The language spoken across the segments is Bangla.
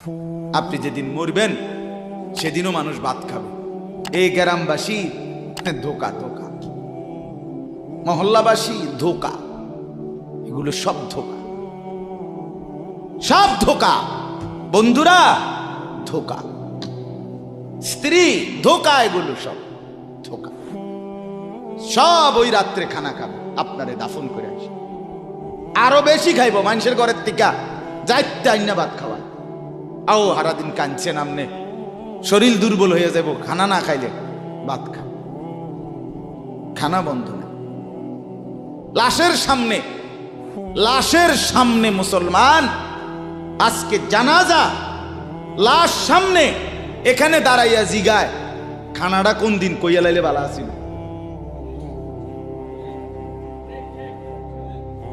আপনি যেদিন মরবেন সেদিনও মানুষ ভাত খাবে। এই গ্রামবাসী ধোকা ধোকা, মহল্লাবাসী ধোকা, এগুলো সব ধোকা, সব ধোকা। বন্ধুরা ধোকা, স্ত্রী ধোকা, এগুলো সব ধোকা। সব ওই রাত্রে খানা খাবে, আপনারে দাফন করে আসে। আরো বেশি খাইব মানুষের ঘরের থেকে যাইতে আইনা ভাত খাওয়ায়। আও হারাদিন কাঁদছেন আমনে, শরীর দুর্বল হয়ে যাব খানা না খাইলে। ভাত খা, খানা বন্ধ না। লাশের সামনে, লাশের সামনে মুসলমান আজকে জানাজা, লাশ সামনে, এখানে দাঁড়াইয়া জিগায় খানাটা কোন দিন কইয়া লাইলে ভালো আছিল।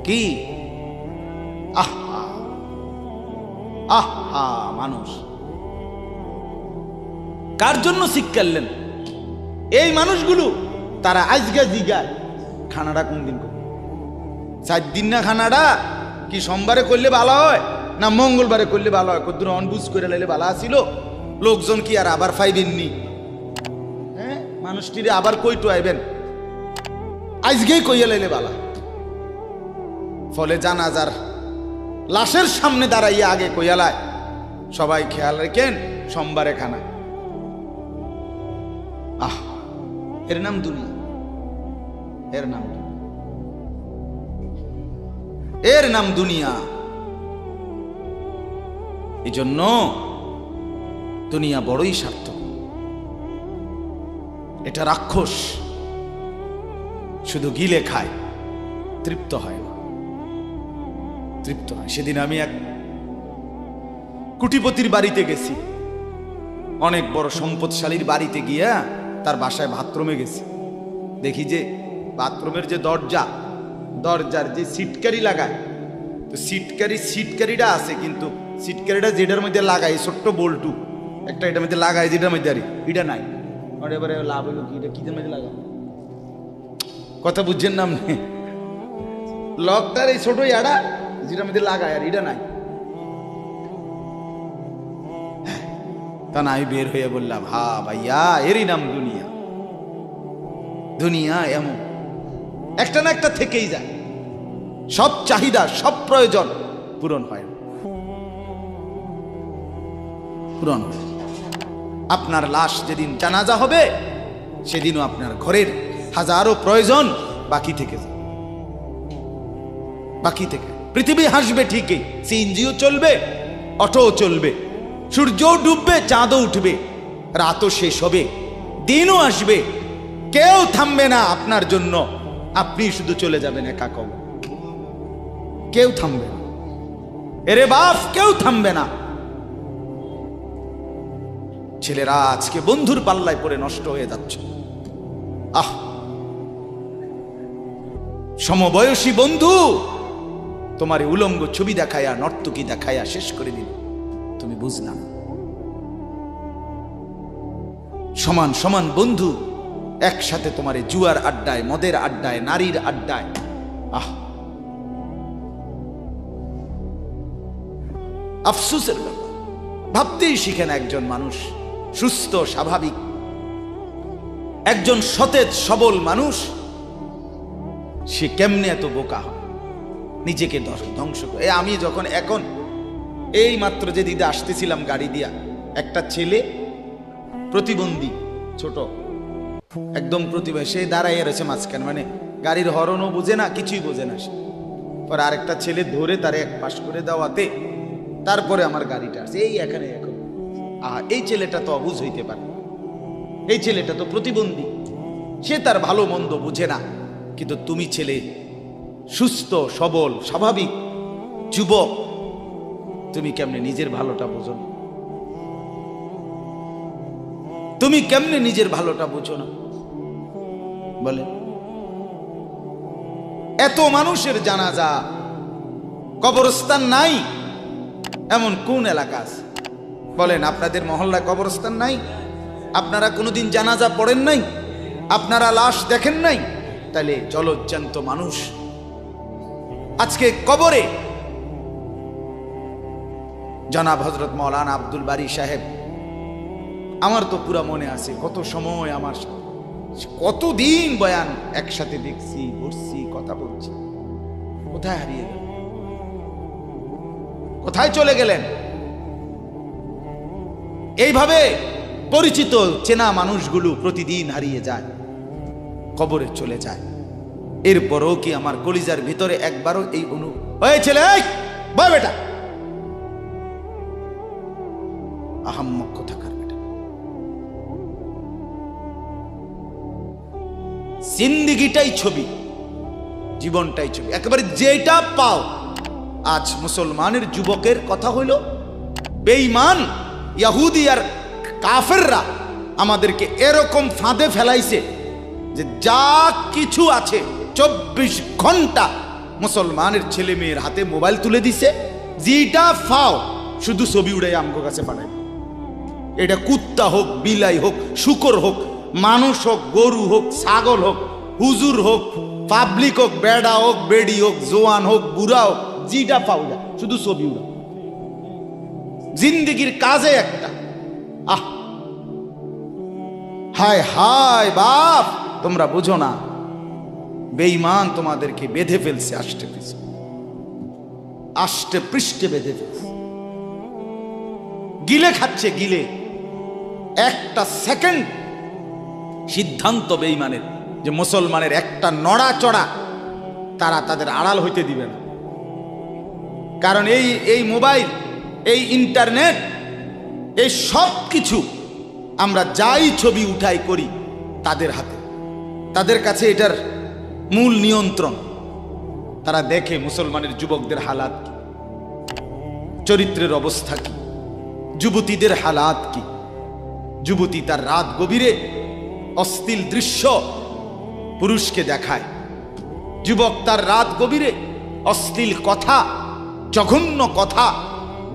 কি আহা আহা, মানুষ কার জন্য শিক্ষালেন? এই মানুষগুলো তারা আজকে জিগায় খানাটা কোন দিন করবে। 4 দিন না খানাটা কি সোমবারে করলে ভালো হয় না মঙ্গলবারে করলে ভালো হয়? কদ্দুর অনবুঝ করে লাইলে ভালো আসিল, লোকজন কি আর আবার ফাইবেননি? হ্যাঁ, মানুষটিরে আবার কইটো আইবেন, আজকেই কইয়া লাইলে ভালো। ফলে জানাজার লাশের সামনে দাঁড়াইয়া আগে কইয়ালায় সবাই খেয়াল রেখেন সোমবারে খানা। আহ, এর নাম দুনিয়া, এর নাম দুনিয়া, এর নাম দুনিয়া। এই জন্য দুনিয়া বড়ই সার্থক। এটা রাক্ষস, শুধু গিলে খায়, তৃপ্ত হয় না, তৃপ্ত হয়। সেদিন আমি এক কুটিপতির বাড়িতে গেছি, অনেক বড় সম্পদশালীর বাড়িতে গিয়া তার বাসায় বাথরুমে গেছি। দেখি যে বাথরুমের যে দরজা, দরজার যে সিটকারি লাগায়, তো সিটকারিটা আছে, কিন্তু সিটকারিটা যেটার মধ্যে লাগাই ছোট্ট বল্টু একটা, এটার মধ্যে লাগাই যেটার মধ্যে আর এটা নাই। এবারে লাভ হইল কি, এটা কিদের মধ্যে লাগাই? কথা বুঝছেন না আপনি? লকটার এই ছোট ইয়াটা যেটার মধ্যে লাগায় আর এটা নাই। তা না, আমি বের হয়ে বললাম, হা ভাইয়া, এরই নাম দুনিয়া। দুনিয়া এমন একটা না একটা থেকেই যায়, সব চাহিদা, সব প্রয়োজন পূরণ হয় না, পূরণ হয়। আপনার লাশ যেদিন জানাজা হবে সেদিনও আপনার ঘরের হাজারো প্রয়োজন বাকি থেকে যায়, বাকি থেকে। পৃথিবী হাসবে ঠিকই, সিএনজিও চলবে, অটোও চলবে, সূর্যও ডুববে, চাঁদও উঠবে, রাতও শেষ হবে, দিনও আসবে, কেউ থামবে না আপনার জন্য। আপনি শুধু চলে যাবেন একা কবর, কেউ থামবে না। এরে বাপ, কেউ থামবে না। ছেলেরা আজকে বন্ধুর পাল্লায় পড়ে নষ্ট হয়ে যাচ্ছে। আহ, সমবয়সী বন্ধু তোমার উলঙ্গ ছবি দেখায়া, নর্তকী দেখায়া শেষ করে দিল, তুমি বুঝলা না। সমান সমান বন্ধু একসাথে তোমার জুয়ার আড্ডায়, মদের আড্ডায়, নারীর আড্ডায়। আহ, আফসোসের ব্যাপার। ভাবতেই শিখেন একজন মানুষ সুস্থ স্বাভাবিক, একজন সতেজ সবল মানুষ, সে কেমনে এত বোকা হয়, নিজেকে ধ্বংস করে। আমি যখন এখন এই মাত্র যে দিদা আসতেছিলাম গাড়ি দিয়া, একটা ছেলে প্রতিবন্ধী, ছোট একদম প্রতিভা, সে দাঁড়াইয়া রয়েছে মাঝখানে, মানে গাড়ির হরনও বোঝে না, কিছুই বোঝে না সে। পরে আরেকটা ছেলে ধরে তারে এক পাশ করে দেওয়াতে তারপরে আমার গাড়িটা আসছে এই এখানে। এখন এই ছেলেটা তো অবুঝ হইতে পারে, এই ছেলেটা তো প্রতিবন্ধী, সে তার ভালো মন্দ বুঝে না। কিন্তু তুমি ছেলে সুস্থ সবল স্বাভাবিক যুবক, তুমি কেমনে নিজের ভালোটা বোঝো না? তুমি কেমনে নিজের ভালোটা বোঝো না বলে? এত মানুষের জানাজা, কবরস্থান নাই এমন কোন এলাকা আছে বলেন? আপনাদের মহল্লায় কবরস্থান নাই? আপনারা কোনোদিন জানাজা পড়েন নাই? আপনারা লাশ দেখেন নাই? তাহলে জলজ্জান্ত মানুষ আজকে কবরে জনাব হযরত মাওলানা আব্দুল বারী সাহেব, আমার তো পুরা মনে আছে কত সময় আমার সাথে, কতদিন বয়ান একসাথে দেখছি, বসছি, কথা বলছি। কোথায় হারিয়ে গেল? কোথায় চলে গেলেন? এইভাবে পরিচিত চেনা মানুষগুলো প্রতিদিন হারিয়ে যায়, কবরে চলে যায়। এরপরও কি আমার কলিজার ভিতরে একবারও এই ওই ছেলে, বয় বেটা, আহাম্মক কোথাকার বেটা। জিন্দেগিটাই ছবি, জীবনটাই ছবি, একেবারে যেটা পাও। আজ মুসলমানের যুবকের কথা হইল, বেঈমান ইহুদি আর কাফেররা আমাদেরকে এরকম ফাঁদে ফেলাইছে যে যা কিছু আছে 24 ঘন্টা মুসলমানের ছেলে মেয়ের হাতে মোবাইল তুলে দিছে। যেটা ফাও শুধু ছবি উড়াই আমগো কাছে পাঠায়। এটা কুত্তা হোক, বিলাই হোক, শুকর হোক, মানুষ হোক, গরু হোক, ছাগল হোক, হুজুর হোক, পাবলিক হোক, বেড়া হোক, বেড়ি হোক, জোয়ান হোক, বুড়া হোক, যেটা পাও যা শুধু ছবি উড়া। জিন্দেগির কাজে একটা। আহ, হায় হায় বাপ, তোমরা বুঝো না, বেঈমান তোমাদেরকে বেঁধে ফেলছে, আষ্টে পৃষ্ঠে বেঁধে ফেলছে, গিলে খাচ্ছে, গিলে। একটা সেকেন্ড সিদ্ধান্ত বেঈমানের যে মুসলমানের একটা নড়াচড়া তারা তাদের আড়াল হইতে দিবে না। কারণ এই মোবাইল, এই ইন্টারনেট, এই সব কিছু আমরা যাই ছবি উঠাই করি তাদের হাতে, তাদের কাছে এটার মূল নিয়ন্ত্রণ। তারা দেখে মুসলমানের যুবকদের হালাত কি, চরিত্রের অবস্থা কি, যুবতীদের হালাত কি। যুবতী তার রাত গভীরে অশ্লীল দৃশ্য পুরুষকে দেখায়, যুবক তার রাত গভীরে অশ্লীল কথা, জঘন্য কথা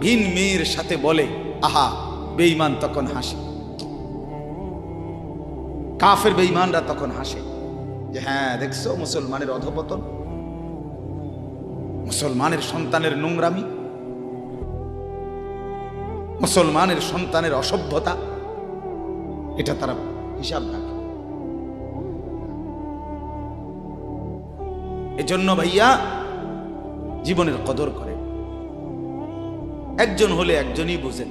ভিন মেয়ের সাথে বলে। আহা, বেঈমান তখন হাসে, কাফের বেঈমানরা তখন হাসে যে হ্যাঁ দেখছো মুসলমানের অধপতন, মুসলমানের সন্তানের নোংরামি, মুসলমানের সন্তানের অসভ্যতা, এটা তারা হিসাব রাখে। এজন্য ভাইয়া জীবনের কদর করে। একজন হলে একজনই বোঝেন,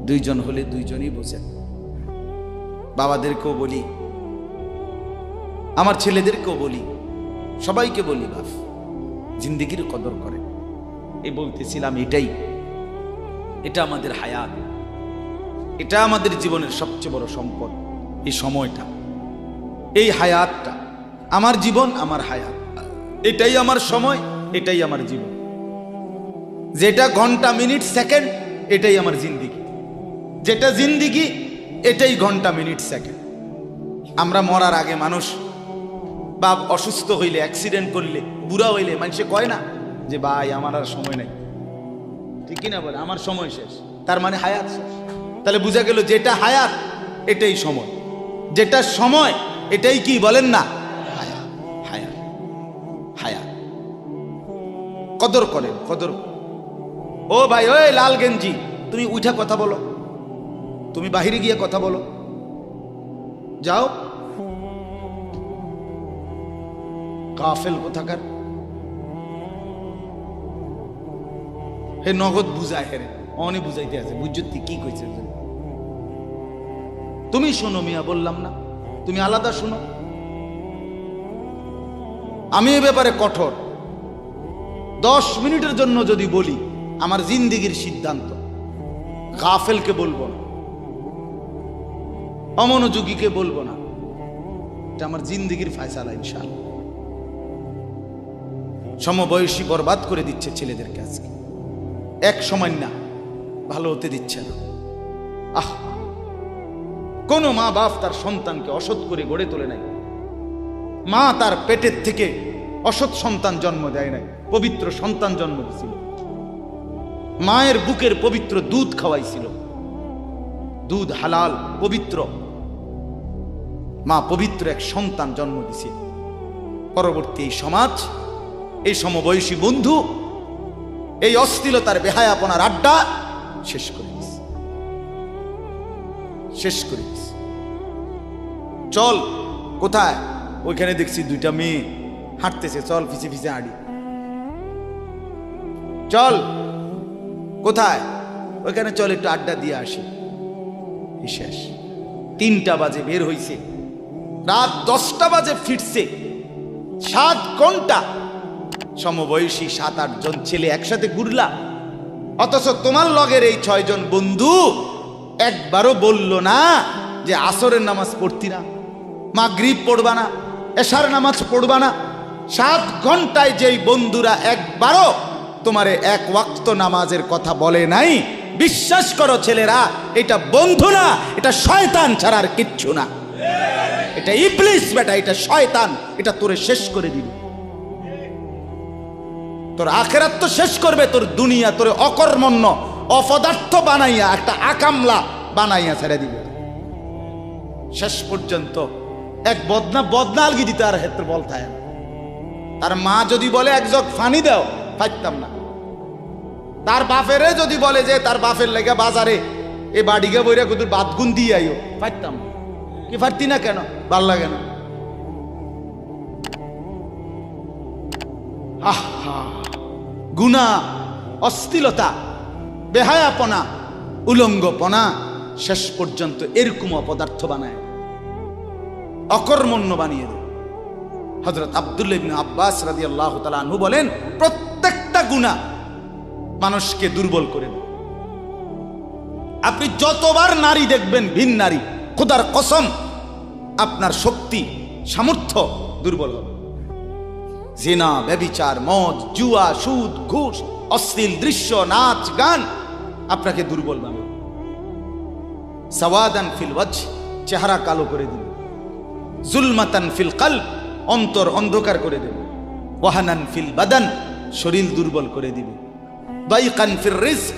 দুইজন হলে দুইজনই বোঝেন। বাবাদেরকেও বলি, আমার ছেলেদেরকেও বলি, সবাইকে বলি, বাপ জিন্দেগির কদর করে। এই বলতেছিলাম, এটা আমাদের হায়াত, এটা আমাদের জীবনের সবচেয়ে বড় সম্পদ। এই সময়টা, এই হায়াতটা, আমার জীবন, আমার হায়াত, এটাই আমার সময়, এটাই আমার জীবন। যেটা ঘন্টা, মিনিট, সেকেন্ড, এটাই আমার জিন্দেগি। যেটা জিন্দেগি, এটাই ঘন্টা, মিনিট, সেকেন্ড। আমরা মরার আগে মানুষ বা অসুস্থ হইলে, অ্যাক্সিডেন্ট করলে, বুড়া হইলে মানুষে কয় না যে ভাই আমার আর সময় নাই, ঠিক কিনা বলে, আমার সময় শেষ, তার মানে হায়াত শেষ। তাহলে বোঝা গেল যেটা হায়াত এটাই সময়, যেটা সময় এটাই কি বলেন না, হায়াত। হায়াত, হায়াত কদর করেন, কদর। ও ভাই, ওই লাল গেঞ্জি, তুমি উঠা কথা বলো, তুমি বাহিরে গিয়ে কথা বলো, যাও। কাফেল কোথাকার, হে নগদ বুঝায়, হেরে অনেক বুঝাইতে আছে, বুঝতে কি কইছে। তুমি শোনো মিয়া, বললাম না, তুমি আলাদা শোনো। আমি এ ব্যাপারে কঠোর। 10 মিনিটের জন্য যদি বলি, আমার জিন্দেগির সিদ্ধান্ত, গাফেলকে বলবো না, অমনোযোগীকে বলবো না, এটা আমার জিন্দেগির ফায়সালা ইনশাআল্লাহ। সমবয়সী বরবাদ করে দিচ্ছে ছেলেদেরকে আজকে, এক সময় না ভালো হতে দিচ্ছে না। আহ, কোন মা বাপ তার সন্তানকে অসৎ করে গড়ে তোলে নাই। মা তার পেটের থেকে অসৎ সন্তান জন্ম দেয় নাই, পবিত্র সন্তান জন্ম দিয়েছিল। মায়ের বুকের পবিত্র দুধ খাওয়াইছিল, দুধ হালাল পবিত্র। মা পবিত্র এক সন্তান জন্ম দিছে। পরবর্তী এই সমাজ, এই সমবয়সী বন্ধু এই অশ্লীলতার বেহায়াপনার আড্ডা শেষ করে দিস, শেষ করে দিস। চল কোথায়? ওইখানে দেখছি দুইটা মেয়ে হাঁটতেছে, চল ফিসে ফিসে হাঁটি। চল কোথায়? ওইখানে চল একটু আড্ডা দিয়ে আসি। শেষ। 3টা বাজে বের হইছে, রাত 10টা বাজে ফিরছে। 7 ঘন্টা সমবয়সী 7-8 জন ছেলে একসাথে ঘুরলা, অথচ তোমার লগের এই 6 জন বন্ধু একবারও বলল না যে আসরের নামাজ পড়তি না, মাগরিব পড়বা না, এশার নামাজ পড়বা না। 7 ঘন্টায় যেই বন্ধুরা একবারও তোমারে 1 ওয়াক্ত নামাজের কথা বলে নাই, বিশ্বাস করো ছেলেরা, এটা বন্ধু না, এটা শয়তান ছাড়া আর কিচ্ছু না। এটা ইবলিস বেটা, এটা শয়তান, এটা তোরে শেষ করে দিবে। তোর আখেরাত তো শেষ করবে, তোর দুনিয়া তোরে অকর্মণ্য অপদার্থ বানাইয়া একটা আকামলা বানাইয়া ছেড়ে দিবে। শেষ পর্যন্ত এক বদনা আলগি দিতে আর ক্ষেত্রে বলতায়। তার মা যদি বলে 1 জগ পানি দাও, পাইতাম না। তার বাপেরে যদি বলে যে তার বাপের লেগে বাজারে এ বাড়িকে বইরা কুতুর বাদগুন দিয়ে আইও, পাইতাম না। কি পারতি না কেন? ভাল লাগে না। গুনাহ, অশ্লীলতা, বেহায়াপনা, উলঙ্গপনা শেষ পর্যন্ত এরকম অপদার্থ বানায়, অকর্মণ্য বানিয়ে দেয়। হযরত আব্দুল্লাহ ইবনে আব্বাস রাদিয়াল্লাহু তাআলা আনহু বলেন, প্রত্যেকটা গুনাহ মানুষকে দুর্বল করে দেয়। আপনি যতবার নারী দেখবেন ভিন নারী, খোদার কসম আপনার শক্তি সামর্থ্য দুর্বল হবে। জিনা, ব্যভিচার, মদ, জুয়া, সুদ, ঘুষ, অশ্লীল দৃশ্য, নাচ গান আপনাকে দুর্বল বানাবে। সাওয়াদান ফিল ওয়াজহ, চেহারা কালো করে দিবে। জুলমাতান ফিল কলব, অন্তর অন্ধকার করে দেবে। ওয়াহানান ফিল বাদান, শরীর দুর্বল করে দিবে। দাইকান ফির রিজক,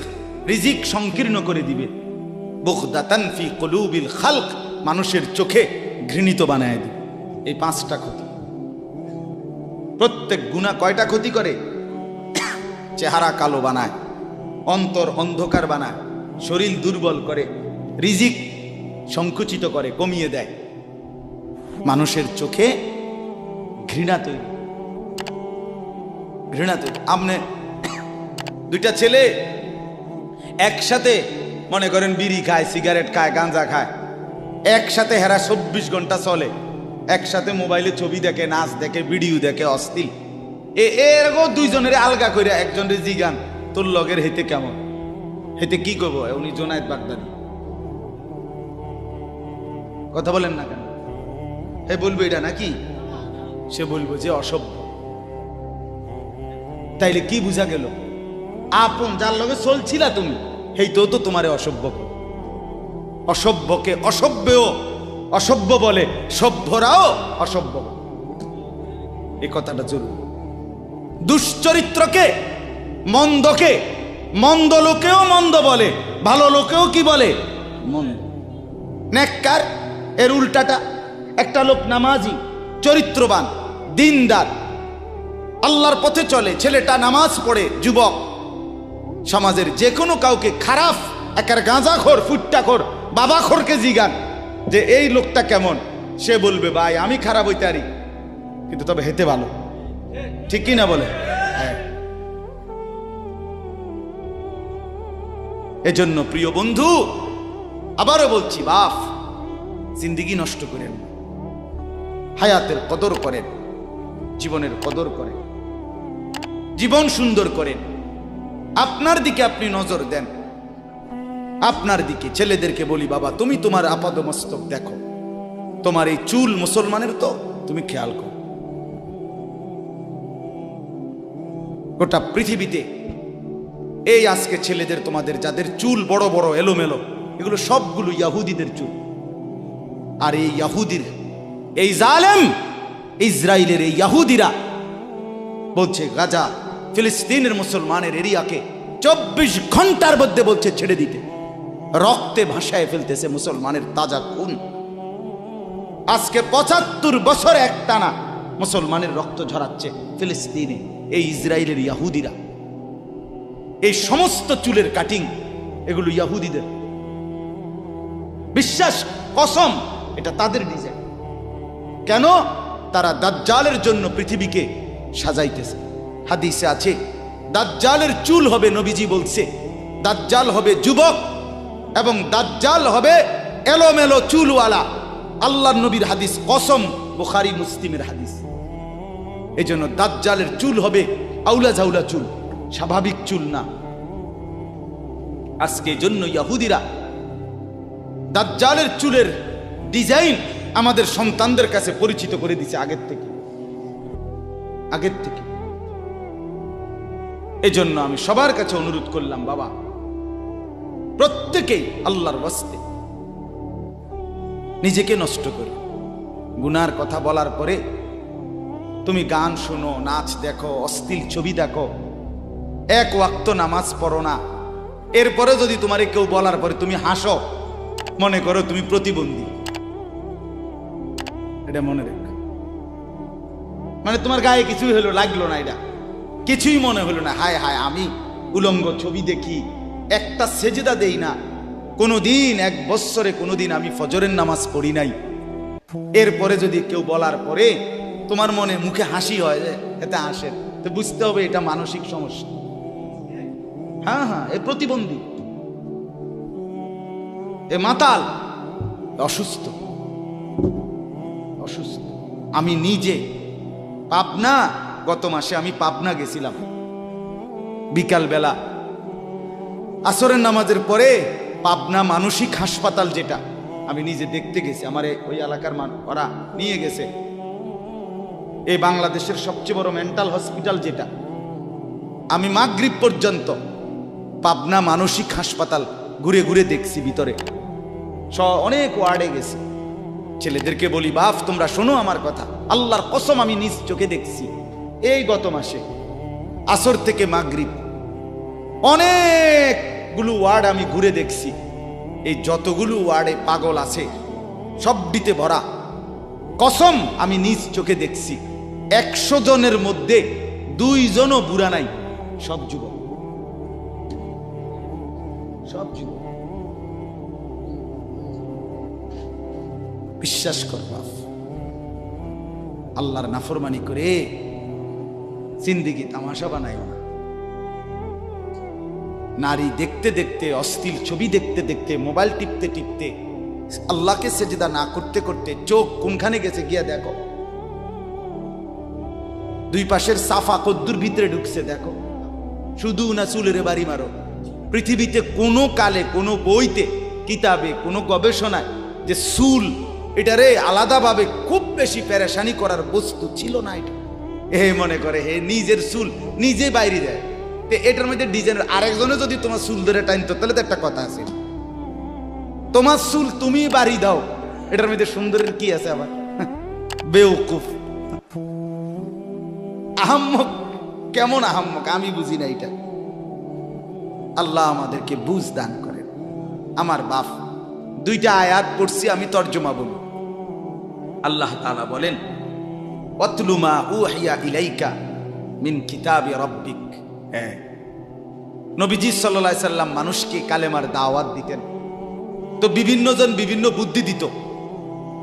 রিজিক সংকীর্ণ করে দিবে। বুগদাতান ফি কুলুবিল খালক, মানুষের চোখে ঘৃণিত বানায় দিবে। এই 5টা ক্ষতি। প্রত্যেক গুনাহ কয়টা ক্ষতি করে? চেহারা কালো বানায়, অন্তর অন্ধকার বানায়, শরীর দুর্বল করে, রিজিক সংকুচিত করে, কমিয়ে দেয়, মানুষের চোখে ঘৃণা তৈরি, ঘৃণা তৈরি। আপনি 2টা ছেলে একসাথে মনে করেন বিড়ি খায়, সিগারেট খায়, গাঁজা খায়, একসাথে হেরা 24 ঘন্টা চলে, একসাথে মোবাইলে ছবি দেখে, নাচ দেখে, ভিডিও দেখে, অশ্লীল। এরকম 2 জনের আলগা করে একজনের জিগান তোর লগের হেতে কেমন, হেতে কি করবো? উনি জোনায়েদ বাগদাদি। কথা বলেন না কেন? হে বলবো এটা নাকি? সে বলবো যে অসভ্য। তাইলে কি বুঝা গেল? আপন যার লগে চলছিলা তুমি, হেইতেও তো তোমারে অসভ্য। অসভ্যকে অসভ্যও অসভ্য বলে, সভ্যরাও অসভ্য। এই কথাটা জরুরি। দুশ্চরিত্রকে, মন্দকে মন্দ লোকেও মন্দ বলে, ভালো লোকেও কি বলে? মন্দ। নেককার এর উল্টাটা। একটা লোক নামাজি, চরিত্রবান, দিনদার, আল্লাহর পথে চলে, ছেলেটা নামাজ পড়ে, যুবক, সমাজের যে কোনো কাউকে খারাপ, একার গাঁজাখোর, ফুট্টাখোর, বাবাখোরকে জিগান যে এই লোকটা কেমন, সে বলবে ভাই আমি খারাপ হইতে পারি, কিন্তু তবে হেতে ভালো। ঠিক কি না বলে? হ্যাঁ। এজন্য প্রিয় বন্ধু, আবারও বলছি, বাপ জিন্দেগি নষ্ট করেন, হায়াতের কদর করেন, জীবনের কদর করেন, জীবন সুন্দর করেন। আপনার দিকে আপনি নজর দেন, আপনার দিকে। ছেলেদেরকে বলি, বাবা তুমি তোমার আপাদমস্তক দেখো, তোমার এই চুল মুসলমানের তো তুমি খেয়াল করো। গোটা পৃথিবীতে এই আজকে ছেলেদের, তোমাদের যাদের চুল বড় বড় এলোমেলো, এগুলো সবগুলো ইয়াহুদিদের চুল। আর এই ইয়াহুদির, এই জালেম ইসরায়েলের এই ইয়াহুদিরা বলছে গাজা, ফিলিস্তিনের মুসলমানের এরিয়াকে 24 ঘন্টার মধ্যে বলছে ছেড়ে দিতে। রক্তে ভাসায় ফেলতেছে মুসলমানের তাজা খুন। আজকে 75 বছর একটানা মুসলমানের রক্ত ঝরাচ্ছে ফিলিস্তিনে এই ইসরায়েলের ইয়াহুদিরা। এই সমস্ত চুলের কাটিং এগুলো ইহুদিদের, বিশ্বাস কসম এটা তাদের ডিজাইন। কেন? তারা দাজ্জালের জন্য পৃথিবীকে সাজাইতেছে। হাদিসে আছে দাজ্জালের চুল হবে, নবীজি বলছে দাজ্জাল হবে যুবক এবং দাজ্জাল হবে এলোমেলো চুলওয়ালা। আল্লাহর নবীর হাদিস, কসম, বুখারী মুসলিমের হাদিস। এই জন্য দাজ্জালের চুল হবে আউলা ঝাউলা চুল, স্বাভাবিক চুল না। আজকে জন্য ইহুদিরা দাজ্জালের চুলের ডিজাইন আমাদের সন্তানদের কাছে পরিচিত করে দিছে আগের থেকে। এই জন্য আমি সবার কাছে অনুরোধ করলাম, বাবা প্রত্যেকেই আল্লাহর ওয়াস্তে নিজেকে নষ্ট করে। গুনার কথা বলার পরে তুমি গান শোনো, নাচ দেখো, অশ্লীল ছবি দেখো, এক ওয়াক্ত নামাজ পড়ো না, এরপরে যদি তোমারে কেউ বলার পরে তুমি হাসো, মনে করো তুমি প্রতিবন্ধী। এটা মনে রেখ, মানে তোমার গায়ে কিছুই হলো, লাগলো না, এটা কিছুই মনে হলো না। হায় হায়, আমি উলঙ্গ ছবি দেখি, একটা সেজদা দেই না কোনোদিন, 1 বছরে কোনোদিন আমি ফজরের নামাজ পড়ি নাই, এরপরে যদি কেউ বলার পরে তোমার মনে মুখে হাসি হয়, এতে হাসে, তো বুঝতে হবে এটা মানসিক সমস্যা। হ্যাঁ হ্যাঁ, এ প্রতিবন্ধী, এ মাতাল, অসুস্থ। আমি নিজে পাবনা, গত মাসে আমি পাবনা গেছিলাম, বিকাল বেলা আসরের নামাজের পরে পাবনা মানসিক হাসপাতাল, যেটা আমি নিজে দেখতে গেছি, আমার ওই এলাকার ওরা নিয়ে গেছে, এই বাংলাদেশের সবচেয়ে বড় মেন্টাল হসপিটাল যেটা। আমি মাগরিব পর্যন্ত পাবনা মানসিক হাসপাতাল ঘুরে ঘুরে দেখছি, ভিতরে অনেক ওয়ার্ডে গেছি। ছেলেদেরকে বলি, বাপ তোমরা শোনো আমার কথা, আল্লাহর কসম আমি নিজ চোখে দেখছি। এই গত মাসে আসর থেকে মাগরিব অনেকগুলো ওয়ার্ড আমি ঘুরে দেখছি। এই যতগুলো ওয়ার্ডে পাগল আছে সবটিতে ভরা, কসম আমি নিজ চোখে দেখছি। 100 জনের মধ্যে 2 জনও বুড়া নাই, সব যুবক, সব যুবক। বিশ্বাস কর বাপ, আল্লাহর নাফরমানি করে জিন্দেগি তামাশা বানাইও না। নারী দেখতে দেখতে, অশ্লীল ছবি দেখতে দেখতে, মোবাইল টিপতে টিপতে, আল্লাহকে সেজদা না করতে করতে চোখ কোনখানে গেছে গিয়া দেখো। 2 পাশের সাফা কদ্দুর ভিতরে ঢুকছে দেখো। শুধু না চুলের বাড়ি মারো। পৃথিবীতে কোনো কালে, কোনো বইতে, কিতাবে, কোনো গবেষণায় যে চুল এটারে আলাদাভাবে খুব বেশি পেরেশানি করার বস্তু ছিল না। এটা মনে করে নিজের চুল নিজে বাইরে দেয়, এটার মধ্যে ডিজাইনের আরেকজনে যদি তোমার চুল ধরে টাইনতো তাহলে তো একটা কথা আছে, তোমার চুল তুমি বাড়ি দাও, এটার মধ্যে সুন্দরের কি আছে? আবার বেউকুফ, আহাম্মক। কেমন আহাম্মক আমি বুঝি না এটা। আল্লাহ আমাদেরকে বুঝ দান করেন। আমার বাপ 2টা আয়াত পড়ছি, আমি তর্জমা বলি। আল্লাহ তাআলা বলেন, ওয়াতলু মা উহিয়া ইলাইকা মিন কিতাবি রাব্বিক। নবীজি সাল্লাল্লাহু আলাইহি সাল্লাম মানুষকে কালেমার দাওয়াত দিতেন, তো বিভিন্ন জন বিভিন্ন বুদ্ধি দিত।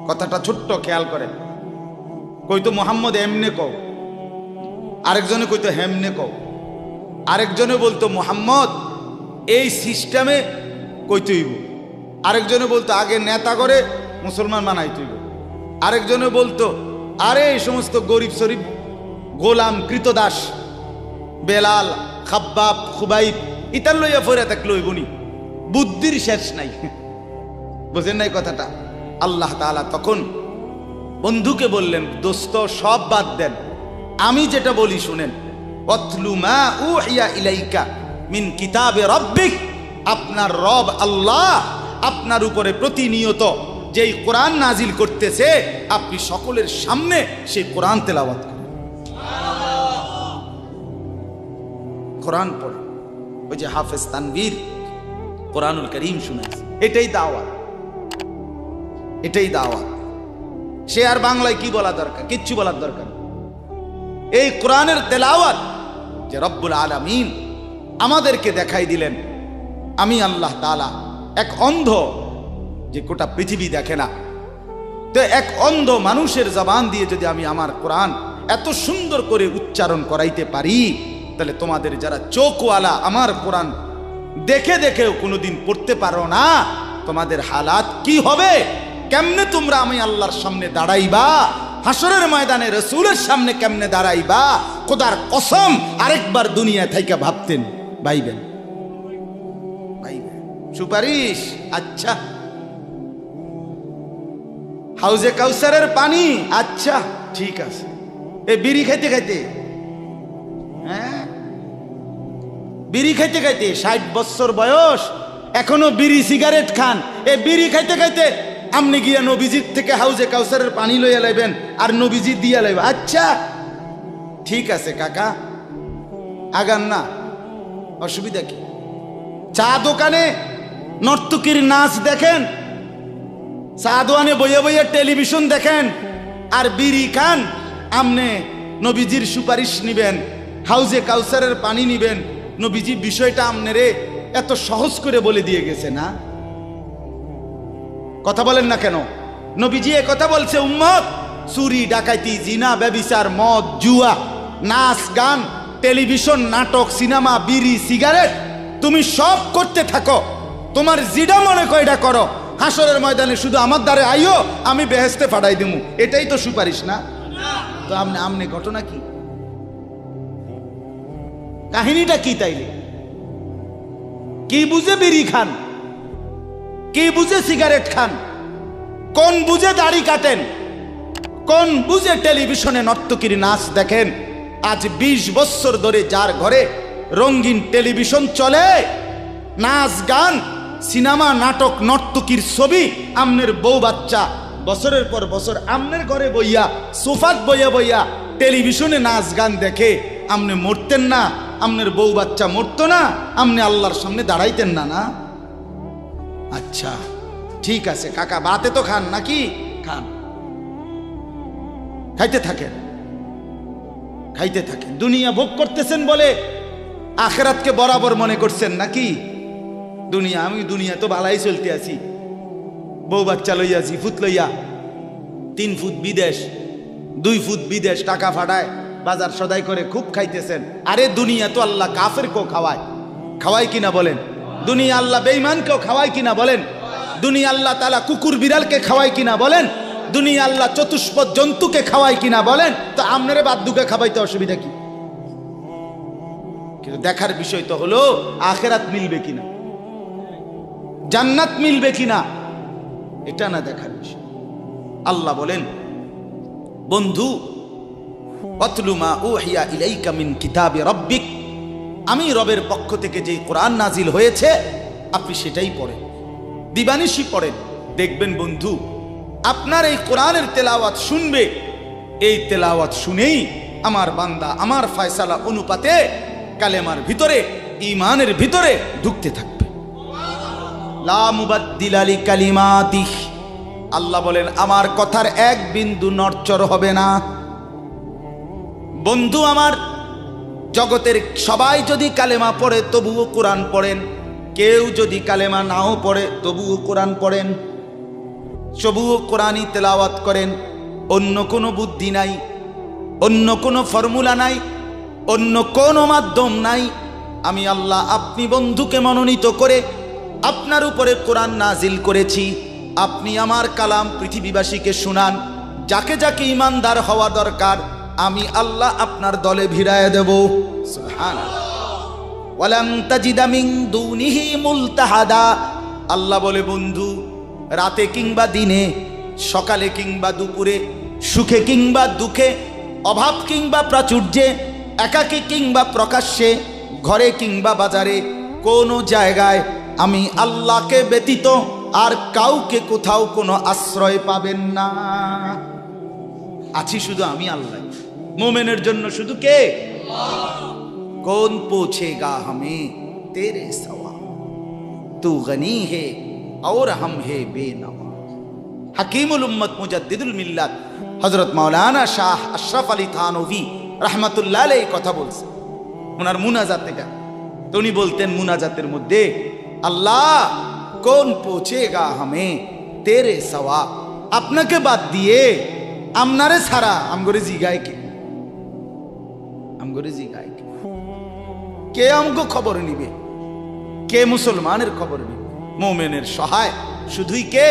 কথাটা ছোট্ট, খেয়াল করেন। কইতো মোহাম্মদ এমনে কও, আরেকজনে কইতো হেমনে কও, আরেকজনে বলতো মোহাম্মদ এই সিস্টেমে কইতে হইব, আরেকজনে বলতো আগে নেতা করে মুসলমান বানাইতে হইব, আরেকজনে বলতো আরে এই সমস্ত গরিব শরীফ গোলাম কৃতদাস বেলাল খাব্বাব খুবাইব ইতার লইয়া ফইরা থাকলে হইবনি। বুদ্ধির শেষ নাই, বুঝেন নাই কথাটা? আল্লাহ তাআলা তখন বন্ধুকে বললেন, দোস্ত সব বাদ দেন, আমি যেটা বলি শুনেন। ওয়াতলু মা উহিয়া ইলাইকা মিন কিতাবে রাব্বিক। আপনার রব আল্লাহ আপনার উপরে প্রতিনিয়ত যেই কোরআন নাজিল করতেছে, আপনি সকলের সামনে সেই কোরআন তেলাওয়াত করেন, কোরআন পড়ে। ওই যে হাফেজ তানভীর কোরআনুল কারীম শুনাইছে, এটাই দাওয়াত, এটাই দাওয়াত। সে আর বাংলায় কি বলা দরকার? কিচ্ছু বলার দরকার। এই কোরআনের তেলাওয়াত যে রব্বুল আলামিন আমাদেরকে দেখাই দিলেন আমি আল্লাহ তাআলা এক অন্ধ, যে গোটা পৃথিবী দেখে না, তো এক অন্ধ মানুষের জবান দিয়ে যদি আমি আমার কোরআন এত সুন্দর করে উচ্চারণ করাইতে পারি, তাহলে তোমাদের যারা চোখওয়ালা আমার কোরআন দেখে দেখেও কোনোদিন পড়তে পারো না, তোমাদের হালাত কি হবে? কেমনে তোমরা আমি আল্লাহর সামনে দাঁড়াইবা? হাসরের ময়দানে রাসূলের সামনে কেমনে দাঁড়াইবা? খোদার কসম আরেকবার দুনিয়া থেকে ভাবতেন, ভাইবেন সুপারিশ। আচ্ছা, হাউজে কাউসারের পানি, আচ্ছা ঠিক আছে। এ বিড়ি খাইতে খাইতে, হ্যাঁ বিড়ি খাইতে খাইতে 60 বছর বয়স, এখনো বিড়ি সিগারেট খান। এ বিড়ি খাইতে খাইতে আপনি গিয়া নবীজির থেকে হাউজে কাউসারের পানি লইয়া লাইবেন আর নবীজি দিয়া লাইবেন। আচ্ছা ঠিক আছে কাকা, আগান না, অসুবিধা কি? চা দোকানে নর্তকীর নাচ দেখেন, চা দোকানে বইয়া বইয়া টেলিভিশন দেখেন, আর বিড়ি খান। আমনে নবীজির সুপারিশ নিবেন, হাউজে কাউসারের পানি নিবেন। নবীজি বিষয়টা আমনেরে এত সহজ করে বলে দিয়ে গেছে না? কথা বলেন না কেন? নবীজি এ কথা বলছে, উম্মত চুরি ডাকাইতি জিনা ব্যভিচার মদ জুয়া নাচ গান টেলিভিশন নাটক সিনেমা বিড়ি সিগারেট তুমি সব করতে থাকো, তোমার জিডা মনে কয়টা করো, হাসরের ময়দানে শুধু আমার দ্বারে আইও, আমি বেহেশতে ফাড়াই দিমু। এটাই তো সুপারিশ না? তো আমনে ঘটনা কি, কাহিনীটা কি? তাইলে কি বুঝে বিড়ি খান, কি বুঝে সিগারেট খান, কোন বুঝে দাড়ি কাটেন, কোন বুঝে টেলিভিশনে নর্তকীর নাচ দেখেন? আজ 20 বছর ধরে যার ঘরে রঙিন টেলিভিশন চলে, নাচ গান সিনেমা নাটক নর্তকীর ছবি, আমনের বউ বাচ্চা বছরের পর বছর আমনের ঘরে বইয়া সোফাত বইয়া বইয়া টেলিভিশনে নাচ গান দেখে, আমনে মরতেন না? আমনের বউ বাচ্চা মরতো না? আমনে আল্লাহর সামনে দাঁড়াইতেন না? না? আচ্ছা ঠিক আছে কাকা, বাতে তো খান নাকি? খান, খাইতে থাকেন, খাইতে থাকেন। দুনিয়া ভোগ করতেছেন বলে আখিরাতকে বরাবর মনে করছেন নাকি? দুনিয়া, আমি দুনিয়া তো ভালাই চলতে আছি, বউ বাচ্চা লইয়া 2 ফুট লইয়া 3 ফুট বিদেশ 2 ফুট বিদেশ, টাকা ফাটায় বাজার সদাই করে খুব খাইতেছেন। আরে দুনিয়া তো আল্লাহ কাফেরকেও খাওয়ায়, খাওয়ায় কিনা বলেন? দুনিয়া আল্লাহ বেঈমানকেও খাওয়ায় কিনা বলেন? দুনিয়া আল্লাহ তাআলা কুকুর বিড়ালকে খাওয়ায় কিনা বলেন? দুনিয়া আল্লাহ চতুষ্পদ জন্তুকে খাওয়ায় কিনা বলেন? তো আপনারে বাদ্দুকে খাওয়াইতে অসুবিধা কি? কিন্তু দেখার বিষয় তো হলো আখিরাত মিলবে কিনা, জান্নাত মিলবে কিনা, এটা না দেখার বিষয়। আল্লাহ বলেন, বন্ধু ওয়াতলু মা উহিয়া ইলাইকা মিন কিতাবি রাব্বিক, আমি রবের পক্ষ থেকে যে কোরআন নাজিল হয়েছে আপনি সেটাই পড়েন, দিবানিশি পড়েন। দেখবেন বন্ধু আপনার এই কোরআনের তেলাওয়াত শুনবে, এই তেলাওয়াত শুনেই আমার বান্দা আমার ফয়সালা অনুপাতে কালেমার ভিতরে ঈমানের ভিতরে ঢুকতে থাকবে। লা মুবাদ্দিলা লিকালিমাতিহ, আল্লাহ বলেন আমার কথার এক বিন্দু নড়চড় হবে না। বন্ধু আমার, জগতের সবাই যদি কালেমা পড়ে তবুও কোরআন পড়েন, কেউ যদি কালেমা নাও পড়ে তবুও কোরআন পড়েন, তবুও কোরআনই তেলাওয়াত করেন। অন্য কোনো বুদ্ধি নাই, অন্য কোনো ফর্মুলা নাই, অন্য কোনো মাধ্যম নাই। আমি আল্লাহ আপনি বন্ধুকে মনোনীত করে আপনার উপরে কোরআন নাজিল করেছি, আপনি আমার কালাম পৃথিবীবাসীকে শুনান। যাকে যাকে ইমানদার হওয়া দরকার আমি আল্লাহ আপনার দলে ভিড়ায় দেব। সুবহানাল্লাহ। ওয়ালান তাজিদা মিন দুনিহি মুলতাহাদা, আল্লাহ বলে বন্ধু রাতে কিংবা দিনে, সকালে কিংবা দুপুরে, সুখে কিংবা দুঃখে, অভাব কিংবা প্রাচুর্যে, একাকী কিংবা প্রকাশ্যে, ঘরে কিংবা বাজারে, কোনো জায়গায় আমি আল্লাহকে ব্যতীত আর কাউকে কোথাও কোনো আশ্রয় পাবেন না। আছি শুধু আমি আল্লাহ। মোমেনের জন্য শুধু কে? কৌন পৌঁছেগা हमें तेरे सवा, तू गनी है और हम है बेनवा। हकीमुल उम्मत मुजद्दिदुल मिल्लत हजरत मौलाना शाह अशरफ अली थानवी रहमतुल्लाह अलैहि কথা বলছে ওনার মুনাজাত থেকে। তো উনি বলতেন মুনাজাতের মধ্যে, আল্লাহ কোন পৌঁছেগা হামে তেরে সওয়া, আপনাকে বাদ দিয়ে আমনারে ছাড়া আমগরে জিগায় কে, আমগরে জিগায় কে, কে আমগো খবর নিবে, কে মুসলমানের খবর নিবে? মুমিনের সহায় শুধুই কে?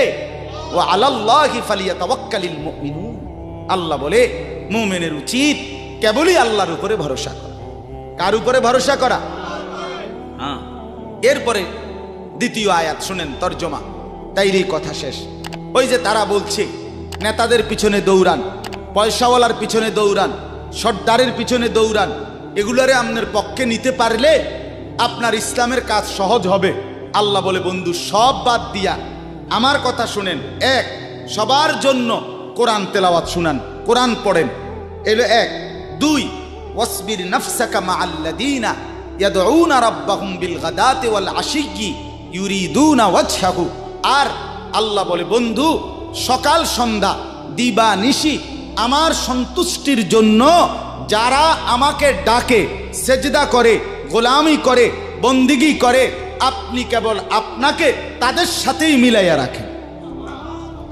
ওয়া আলাল্লাহি ফালিয়াতাওয়াক্কালিল মুমিনুন। আল্লাহ বলে মুমিনের উচিত কেবলই আল্লাহর উপরে ভরসা করা। কার উপরে ভরসা করা? হ্যাঁ। এরপরে দ্বিতীয় আয়াত শুনেন, তর্জমা, তাইরই কথা শেষ। ওই যে তারা বলছে নেতাদের পিছনে দৌড়ান, পয়সাওয়ালার পিছনে দৌড়ান, সর্দারের পিছনে দৌড়ান, এগুলারে আপনার পক্ষে নিতে পারলে আপনার ইসলামের কাজ সহজ হবে। আল্লাহ বলে বন্ধু সব বাদ দিয়া আমার কথা শুনেন। এক, সবার জন্য কোরআন তেলাওয়াত শুনান, কোরআন পড়েন, এলো এক। দুই, ওয়াসবির নাফসাকা মাআল্লাযীনা ইয়াদউনা রাব্বাহুম বিল গাদাতি ওয়াল আশিয়্যি ইউরিদুনা ওয়াজহাহু। আর আল্লাহ বলে বন্ধু সকাল সন্ধ্যা দিবা নিশি আমার সন্তুষ্টির জন্য যারা আমাকে ডাকে, সেজদা করে, গোলামি করে, বন্দিগি করে, আপনি কেবল আপনাকে তাদের সাথেই মিলাইয়া রাখেন।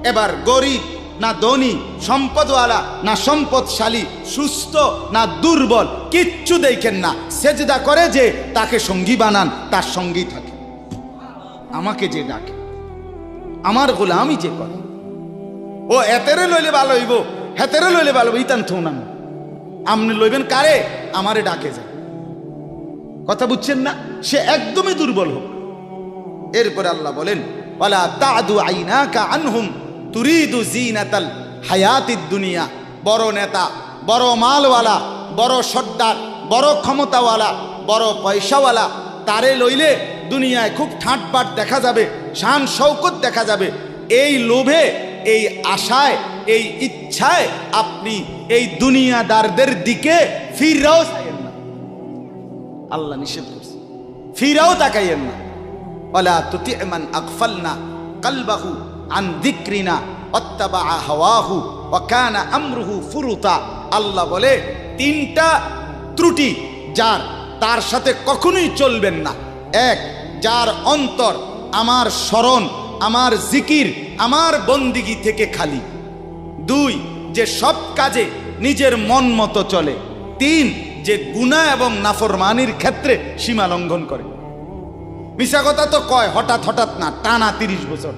এবার গরিব না ধনী, সম্পদওয়ালা না সম্পদশালী, সুস্থ না দুর্বল, কিচ্ছু দেখেন না, সেজদা করে যে তাকে সঙ্গী বানান, তার সঙ্গী থাকে। আমাকে যে ডাকে, আমার গোলামি যে করে, ও এতেরে লইলে ভালো হইব, হেতেরে লইলে ভালো হইব, ইতান থৌ না। আপনি লইবেন কারে? আমারে ডাকে যায়। কথা বুঝছেন না? সে একদমই দুর্বল হোক। এরপরে আল্লাহ বলেন, ওয়ালা তাদু আইনাকা আনহুম তুরিদু জিনাতাল হায়াতিদ দুনিয়া। বড় নেতা, বড় মালওয়ালা, বড় সর্দার, বড় ক্ষমতাওয়ালা, বড় পয়সাওয়ালা, তারে লইলে দুনিয়ায় খুব ঠাটবাট দেখা যাবে, শান শৌকত দেখা যাবে। এই লোভে, এই আশায়, এই ইচ্ছায় আপনি এই দুনিয়াদারদের দিকে ফিরাও চাইয়েন না। আল্লাহ নিষেধ করছে, ফিরাও তাকাইয়েন না। ওয়ালা তুতি' মান আগফালনা কলবাহু আন যিকরিনা ওয়াত্তাবা হাওয়াহু ওয়া কানা আমরুহু ফুরুতা। আল্লাহ বলে তিনটা ত্রুটি যার, তার সাথে কখনোই চলবেন না। এক, যার অন্তর আমার স্মরণ, আমার জিকির, আমার বন্দিগি থেকে খালি। দুই, যে সব কাজে নিজের মন মতো চলে। তিন, যে গুনাহ এবং নাফরমানির ক্ষেত্রে সীমা লঙ্ঘন করে। মিশা কথা তো কয় হঠাৎ হঠাৎ না, টানা 30 বছর।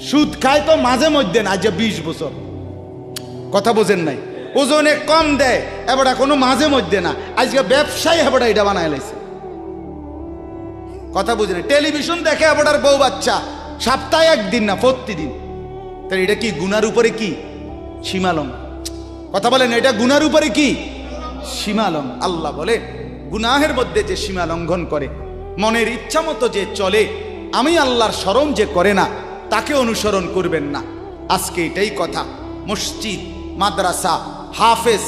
সুদ খায় তো মাঝে মধ্যে না, যে 20 বছর। কথা বোঝেন নাই? ওজনে কম দেয় এবার কোনো মাঝে মধ্যে না, আজকে ব্যবসায়ী এবার এটা বানায় লাইছে। কথা বুঝেন? টেলিভিশন দেখে এবার বউ বাচ্চা, সপ্তাহে একদিন না, প্রতিদিন। তাহলে এটা কি গুনার উপরে কি সীমালং? কথা বলেন, এটা গুনার উপরে কি সীমালং? আল্লাহ বলে গুনাহের মধ্যে যে সীমা লঙ্ঘন করে, মনের ইচ্ছা মতো যে চলে, আমি আল্লাহর স্মরণ যে করে না, তাকে অনুসরণ করবেন না। আজকে এটাই কথা। মসজিদ, মাদ্রাসা, হাফেজ,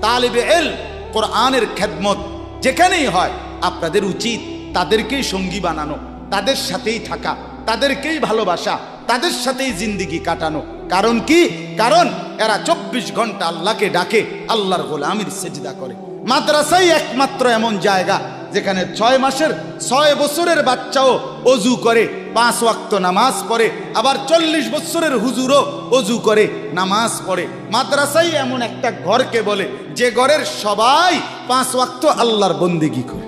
তালিবে ইলম, কোরআনের খেদমত যেখানেই হয়, আপনাদের উচিত তাদেরকেই সঙ্গী বানানো, তাদের সাথেই থাকা, তাদেরকেই ভালোবাসা, তাদের সাথেই জিন্দিগি কাটানো। কারণ কি? কারণ এরা 24 ঘন্টা আল্লাহকে ডাকে, আল্লাহর গোলামির সেজদা করে। মাদ্রাসাই একমাত্র এমন জায়গা যেখানে 6 মাসের 6 বছরের বাচ্চাও অজু করে, 5 ওয়াক্ত নামাজ পড়ে, আবার 40 বছরের হুজুরও অজু করে, নামাজ পড়ে। মাদ্রাসাই এমন একটা ঘরকে বলে যে ঘরের সবাই 5 ওয়াক্ত আল্লাহর বন্দেগী করে।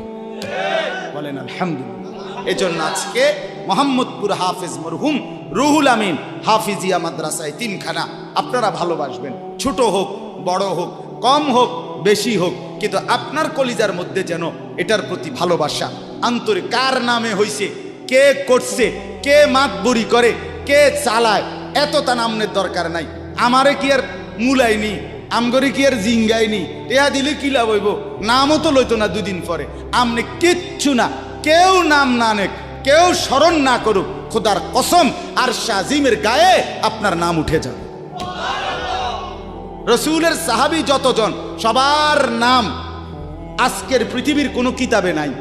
বলেন আলহামদুলিল্লাহ। এজন্য আজকে মোহাম্মদপুর হাফেজ মরহুম রুহুল আমিন হাফিজিয়া মাদ্রাসায় 3খানা আপনারা ভালোবাসবেন। ছোট হোক, বড় হোক, কম হোক, বেশি হোক, কিন্তু আপনার কলিজার মধ্যে যেন এটার প্রতি ভালোবাসা, আন্তরিক। কার নামে হইছে, কে করছে, কে মাতবরি করে, কে চালায়, এত তা নামের দরকার নাই। আমারে কি আর মুলাইনি, আমগরে কি আর জিঙ্গাইনি, টেয়া দিলে কি লাভ হইব? নামও তো লইতো না 2 দিন পরে। আমনে কিচ্ছু না, কেউ নাম না নেক, কেউ স্মরণ না করুক, খোদার কসম আর শাজিমের গায়ে আপনার নাম উঠে যাবে। রসুলের সাহাবী যতজন, সবার নাম আজকের পৃথিবীর কোনো কিতাবে নাই।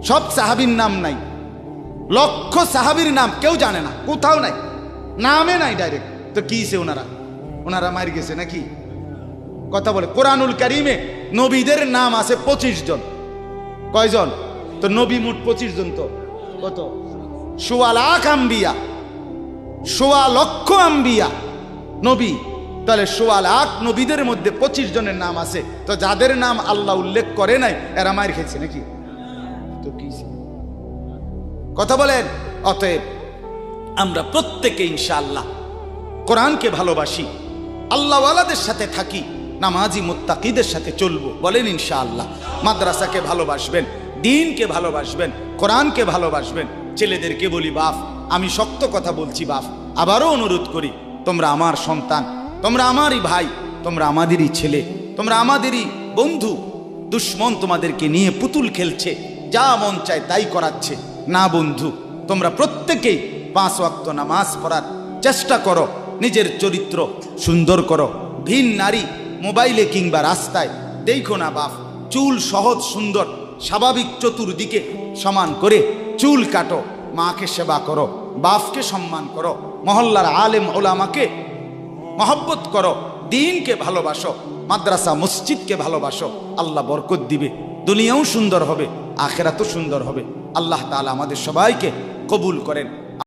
সব সাহাবীর নাম নাই। লক্ষ সাহাবীর নাম কেউ জানে না, কোথাও নাই, নামে নাই ডাইরেক্ট। তো কিছে ওনারা মার গেছে নাকি? কথা বলে কোরআনুল কারিমে নবীদের নাম আছে 25 জন। কয়জন? তো নবী মোট 25 জন। তো কত? 1.25 লাখ আম্বিয়া, 1.25 লক্ষ আম্বিয়া নবী। তাহলে 1.25 লাখ নবীদের মধ্যে 25 জনের নাম আছে। তো যাদের নাম আল্লাহ উল্লেখ করে নাই এরা মার খেয়েছে নাকি? তো কি কথা বলেন? অতএব আমরা প্রত্যেকে ইনশাআল্লাহ কোরআনকে ভালোবাসি, আল্লাহওয়ালাদের সাথে থাকি, নামাজি মুত্তাকিদের সাথে চলবো। বলেন ইনশাআল্লাহ। মাদ্রাসাকে ভালোবাসবেন, দ্বীনকে ভালোবাসবেন, কোরআনকে ভালোবাসবেন। ছেলেদেরকে বলি, বাপ আমি শক্ত কথা বলছি, বাপ আবারও অনুরোধ করি, তোমরা আমার সন্তান, তোমরা আমারই ভাই, তোমরা আমাদেরই ছেলে, তোমরা আমাদেরই বন্ধু। দুশ্মন তোমাদেরকে নিয়ে পুতুল খেলছে, যা মন চায় তাই করাচ্ছে। না বন্ধু, তোমরা প্রত্যেকেই 5 ওয়াক্ত নামাজ পড়ার চেষ্টা করো, নিজের চরিত্র সুন্দর করো। ভিন নারী মোবাইলে কিংবা রাস্তায় দেখো না বাপ। চুল সহজ সুন্দর স্বাভাবিক চতুর্দিকে সমান করে চুল কাটো, মাকে সেবা করো, বাপকে সম্মান করো, মহল্লার আলেম ওলামাকে মহব্বত করো, দ্বীনকে ভালোবাসো, মাদ্রাসা মসজিদকে ভালোবাসো। আল্লাহ বরকত দিবে, দুনিয়াও সুন্দর হবে, আখেরাতও সুন্দর হবে। আল্লাহ তাআলা আমাদের সবাইকে কবুল করেন।